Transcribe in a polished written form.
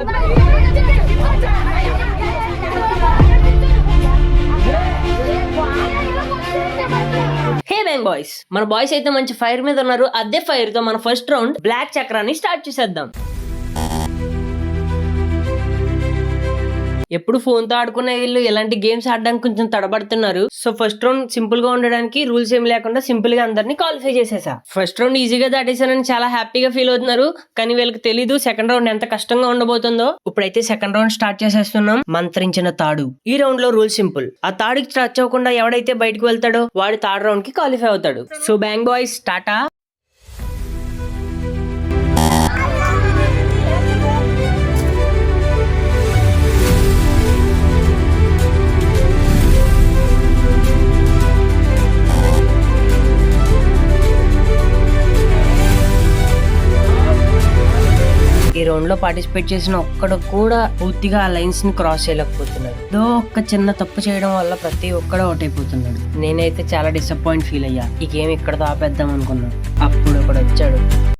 హే bang boys, మన boys అయితే మంచి ఫైర్ మీద ఉన్నారు. అదే ఫైర్ తో మన ఫస్ట్ రౌండ్ బ్లాక్ చక్రాన్ని స్టార్ట్ చేసేద్దాం. ఎప్పుడు ఫోన్ తో ఆడుకునే వీళ్ళు ఇలాంటి గేమ్స్ ఆడడానికి కొంచెం తడబడుతున్నారు. సో ఫస్ట్ రౌండ్ సింపుల్ గా ఉండడానికి రూల్స్ ఏం లేకుండా సింపుల్ గా అందరినీ క్వాలిఫై చేసేసా. ఫస్ట్ రౌండ్ ఈజీగా దాటేసానని చాలా హ్యాపీగా ఫీల్ అవుతున్నారు. కానీ వీళ్ళకి తెలీదు సెకండ్ రౌండ్ ఎంత కష్టంగా ఉండబోతుందో. ఇప్పుడైతే సెకండ్ రౌండ్ స్టార్ట్ చేసేస్తున్నాం. మంత్రించిన తాడు. ఈ రౌండ్ లో రూల్ సింపుల్. ఆ తాడుకి టచ్ అవ్వకుండా ఎవడైతే బయటకు వెళ్తాడో వాడు థర్డ్ రౌండ్ కి క్వాలిఫై అవుతాడు. So bang boys Tata. ఈ రౌండ్ లో పార్టిసిపేట్ చేసిన ఒక్కడు కూడా పూర్తిగా ఆ లైన్స్ ని క్రాస్ చేయలేకపోతున్నాడు. ఏదో ఒక్క చిన్న తప్పు చేయడం వల్ల ప్రతి ఒక్కడు అవుట్ అయిపోతున్నాడు. నేనైతే చాలా డిసప్పాయింట్ ఫీల్ అయ్యా. ఈ గేమ్ ఇక్కడతో ఆపేద్దాం అనుకున్నా. అప్పుడు ఒకడు వచ్చాడు.